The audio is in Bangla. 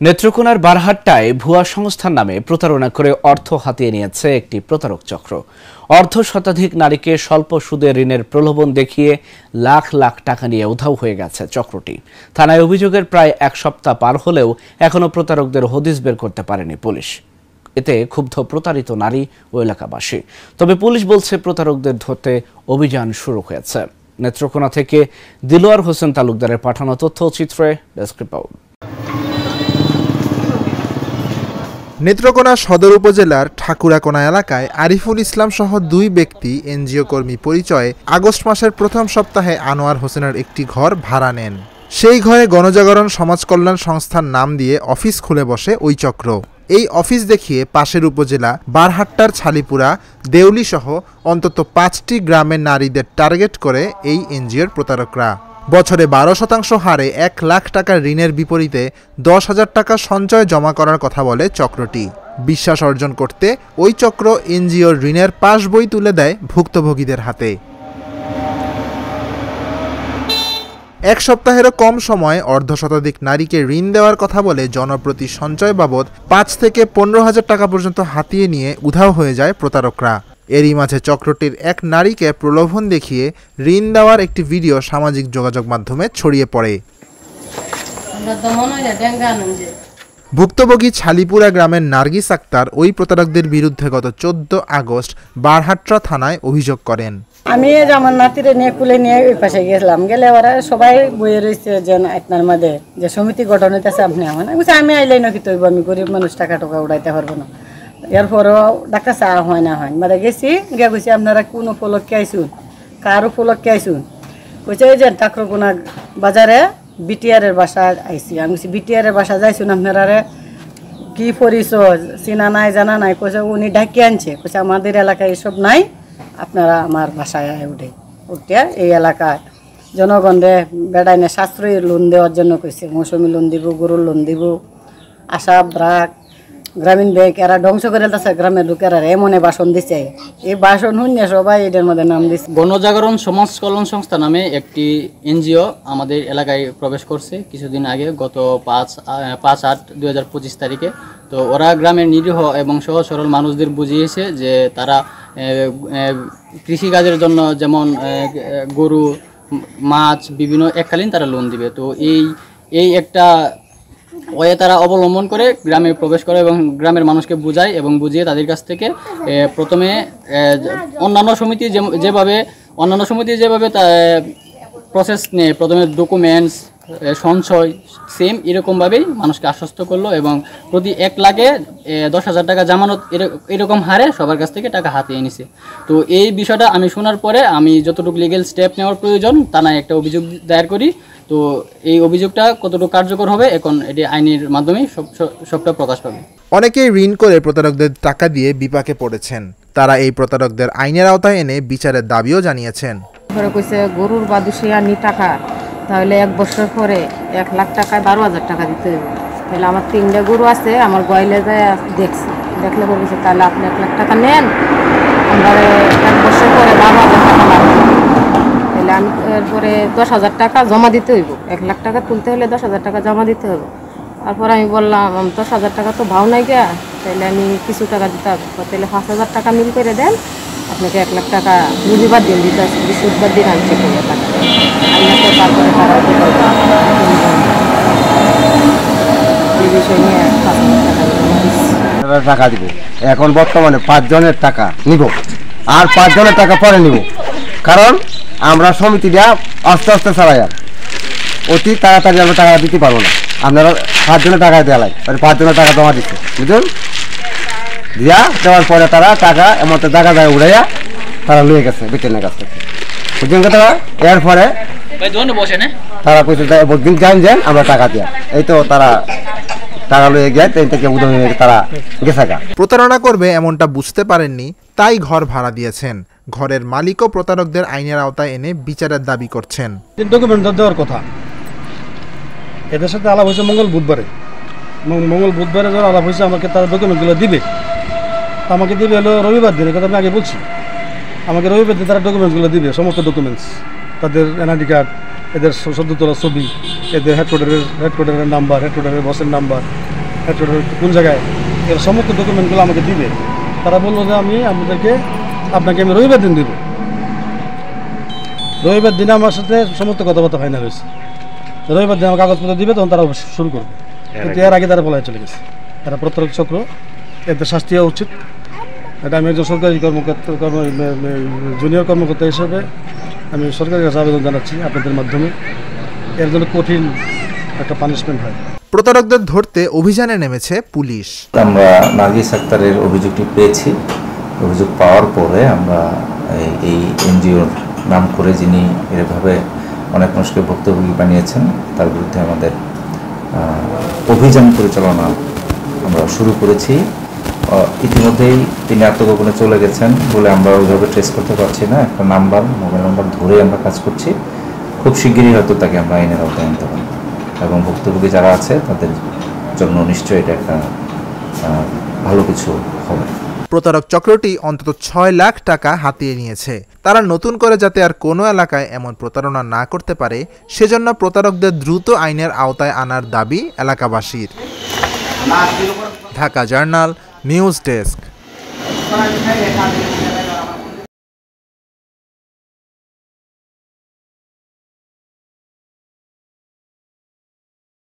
নেত্রকোনার বারহাট্টায় ভুয়া সংস্থার নামে প্রতারণা করে অর্থ হাতিয়ে নিয়েছে একটি প্রতারক চক্র। অর্ধ শতাধিক নারীকে স্বল্প সুদে ঋণের প্রলোভন দেখিয়ে লাখ লাখ টাকা নিয়ে উধাও হয়ে গেছে চক্রটি। থানায় অভিযোগের প্রায় এক সপ্তাহ পার হলেও এখনো প্রতারকদের হদিস বের করতে পারেনি পুলিশ। এতে ক্ষুব্ধ প্রতারিত নারী ও এলাকাবাসী। তবে পুলিশ বলছে প্রতারকদের ধরতে অভিযান শুরু হয়েছে। নেত্রকোনা থেকে দিলওয়ার হোসেন তালুকদারের পাঠানো তথ্যচিত্রে ডেস্ক রিপোর্ট। নেত্রকোনা সদর উপজেলার ঠাকুরাকোনা এলাকায় আরিফুল ইসলাম সহ দুই ব্যক্তি এনজিও কর্মী পরিচয়ে আগস্ট মাসের প্রথম সপ্তাহে আনোয়ার হোসেনের একটি ঘর ভাড়া নেন। সেই ঘরে গণজাগরণ সমাজ কল্যাণ সংস্থার নাম দিয়ে অফিস খুলে বসে ওই চক্র। এই অফিস দেখিয়ে পাশের উপজেলা বারহাট্টার ছালিপুরা, দেউলি সহ অন্তত 5টি গ্রামের নারীদের টার্গেট করে এই এনজিওর প্রতারকরা। বছরে 12% হারে 1 লাখ টাকা ঋণের বিপরীতে 10,000 টাকা সঞ্চয় জমা করার কথা বলে চক্রটি। বিশ্বাস অর্জন করতে ওই চক্র এনজিওর ঋণের পাস বই তুলে দেয় ভুক্তভোগীদের হাতে। এক সপ্তাহেরও কম সময়ে অর্ধ শতাধিক নারীকে ঋণ দেওয়ার কথা বলে জনপ্রতি সঞ্চয় বাবদ 5 থেকে 15,000 টাকা পর্যন্ত হাতিয়ে নিয়ে উধাও হয়ে যায় প্রতারকরা। এরই মাঝে চক্রটির এক নারীকে প্রলোভন দেখিয়ে ঋণ দেওয়ার একটি ভিডিও সামাজিক যোগাযোগ মাধ্যমে ছড়িয়ে পড়ে। ভুক্তভোগী ছালিপুরা গ্রামের নার্গিস আক্তার ওই প্রতারকদের বিরুদ্ধে গত 14 আগস্ট বারহাট্টা থানায় অভিযোগ করেন। আমি আমার নাতিরে নিয়ে কুলে নিয়ে ওই পাশে গেলাম, গেলে ওরা সবাই বইয়ে রয়েছে যে আপনার মধ্যে যে সমিতি গঠন হইতেছে, আপনি আমি আইলাই নাকি তৈব, আমি গরিব মানুষ টাকা টাকা উড়াইতে পারবো না। এরপরও ডাক্তার চা হয় না হয় মানে গেছি গিয়া কইছি আপনারা কোন উপলক্ষে আইসুন, কার উপলক্ষে আইসুন, কইছে যে ঠাকুরকোনা বাজারে বিটিআরের বাসা আইসি। আমি কইছি বিটিআরের বাসা যাইছুন, আপনারা কি পরিচয় চিনা নাই জানা নাই। কইছে উনি ডাকি আনছে, কইছে আমাদের এলাকায় এসব নাই, আপনারা আমার বাসায় উঠে এই এলাকায় জনগণরে বেড়াইনে সাশ্রয়ী লোন দেওয়ার জন্য কইছে। মৌসুমি লোন দিব, গরুর লোন দিব, আশা ব্রাক গ্রামীণ ব্যাংক এরা ধ্বংস করে দিচ্ছে গ্রামের লোকেরা, এমনে ভাষণ দিচ্ছে। এই ভাষণ শুনে সবাই এদের মধ্যে নাম দিচ্ছে। গণজাগরণ সমাজ কল্যাণ সংস্থা নামে একটি এনজিও আমাদের এলাকায় প্রবেশ করছে কিছুদিন আগে, গত 5/8/2025 তারিখে। তো ওরা গ্রামের নিরীহ এবং সহজ সরল মানুষদের বুঝিয়েছে যে তারা কৃষিকাজের জন্য যেমন গরু, মাছ বিভিন্ন এককালীন তারা লোন দিবে। তো এই একটা ওয়ে তারা অবলম্বন করে গ্রামে প্রবেশ করে এবং গ্রামের মানুষকে বুঝায় এবং বুঝিয়ে তাদের কাছ থেকে প্রথমে অন্যান্য সমিতি যেভাবে প্রসেস নেয়, প্রথমে ডকুমেন্টস, সঞ্চয় সেম এরকমভাবেই মানুষকে আশ্বস্ত করলো এবং প্রতি 1 লাখে 10,000 টাকা জামানত এরকম হারে সবার কাছ থেকে টাকা হাতিয়ে নিছে। তো এই বিষয়টা আমি শোনার পরে আমি যতটুকু লিগেল স্টেপ নেওয়ার প্রয়োজন থানায় একটা অভিযোগ দায়ের করি। তো এই অভিযোগটা কতটুকু কার্যকর হবে এখন এটি আইনের মাধ্যমেই সবটা প্রকাশ পাবে। অনেকেই ঋণ করে প্রতারকদের টাকা দিয়ে বিপাকে পড়েছেন। তারা এই প্রতারকদের আইনের আওতায় এনে বিচারের দাবিও জানিয়েছেন। কইছে গরুর বা 200 টাকা, তাহলে 1 বছর পরে 1 লাখ টাকায় 12,000 টাকা দিতে হবে। তাহলে আমার 3টা গরু আছে, আমার গয়লে যায় দেখছি, দেখলে বলছে তাহলে আপনি 1 লাখ টাকা নেন, আমরা 1 বছর পরে 12,000 টাকা লাগবে। তাহলে আমি এরপরে 10,000 টাকা জমা দিতে হইব, 1 লাখ টাকা তুলতে হলে 10,000 টাকা জমা দিতে হবে। তারপর আমি বললাম 10,000 টাকা তো ভাও নাই গিয়া, তাহলে আমি কিছু টাকা দিতে হবে। তাহলে 5,000 টাকা মিল করে দেন, আপনাকে 1 লাখ টাকা রবিবার দিন দিতে আসি, বৃহস্পতিবার দিন আনছে করে টাকা। তারপরে তারা এই বিষয় নিয়ে 5,000 টাকা দিব। এখন বর্তমানে 5 জনের টাকা নিব, আর 5 জনের টাকা পরে নিব, কারণ আমরা সমিতিটা আস্তে আস্তে চালাই, আর অতি তাড়াতাড়ি আমরা টাকা দিতে পারবো না। আপনারা 5 জনের টাকা দেওয়া লাগে, 5 জনের টাকা জমা দিচ্ছে, বুঝলেন? দিয়া দেওয়ার পরে তারা টাকা এমন জায়গা জায়গা উড়াইয়া তারা লুয়ে গেছে বিটেনের কাছ থেকে, বুঝলেন কথা? এরপরে তারা কইছে দিন যান আমরা টাকা দিয়া, এই তো তারা টাকা লুয়ে গিয়ে ট্রেন থেকে উদয় হয়ে তারা গেছে। প্রতারণা করবে এমনটা বুঝতে পারেননি, তাই ঘর ভাড়া দিয়েছেন। ঘরের মালিকও প্রতারকদের আইনের আওতায় এনে বিচারের দাবি করছেন। ডকুমেন্ট দেওয়ার কথা, এদের সাথে আলাপ হয়েছে মঙ্গল বুধবারে যখন আলাপ হয়েছে, আমাকে তারা ডকুমেন্টগুলো দিবে, আমাকে দিবে হলো রবিবার দিন। কথা আমি আগে বলছি, আমাকে রবিবার দিন তারা ডকুমেন্টসগুলো দিবে, সমস্ত ডকুমেন্টস, তাদের এনআইডি কার্ড, এদের সদ্য তোলা ছবি, এদের হেডকোয়ার্টারের নাম্বার, হেডকোয়ার্টারের বসের নাম্বার, কোন জায়গায়, এর সমস্ত ডকুমেন্টগুলো আমাকে দিবে। তারা বললো যে আপনাকে আমি রবিবার দিন দিব। রবিবার দিনে আমার সাথে সমস্ত কথাবার্তা ফাইনাল হয়েছে। রবিবার দিন আমার কাগজপত্র দিবে, তখন তারা শুরু করবে। কিন্তু এর আগে তারা পলায় চলে গেছে। তারা প্রতারক চক্র, এদের শাস্তি হওয়া উচিত। এটা আমি একজন সরকারি জুনিয়র কর্মকর্তা হিসেবে আমি সরকারের কাছে আবেদন জানাচ্ছি আপনাদের মাধ্যমে, এর জন্য কঠিন একটা পানিশমেন্ট হয়। প্রতারকদের ধরতে অভিযানে নেমেছে পুলিশ। আমরা নার্গিস আক্তারের অভিযোগটি পেয়েছি। অভিযোগ পাওয়ার পরে আমরা এই এনজিওর নাম করে যিনি এভাবে অনেক মানুষকে ভুক্তভোগী বানিয়েছেন তার বিরুদ্ধে আমাদের অভিযান পরিচালনা আমরা শুরু করেছি। ইতিমধ্যেই তিনি আত্মগোপনে চলে গেছেন বলে আমরা ওইভাবে ট্রেস করতে পারছি না। একটা মোবাইল নাম্বার ধরে আমরা কাজ করছি। খুব শিগগিরই হয়তো তাকে আমরা আইনের আওতায় আনতে পারব এবং ভুক্তভোগী যারা আছে তাদের জন্য নিশ্চয়ই এটা একটা ভালো কিছু হবে। প্রতারক চক্রটি অন্তত 6 লাখ টাকা হাতিয়ে নিয়েছে। তারা নতুন করে যাতে আর কোনো এলাকায় এমন প্রতারণা না করতে পারে সেজন্য প্রতারকদের দ্রুত আইনের আওতায় আনার দাবি এলাকাবাসীর। Dhaka journal news desk.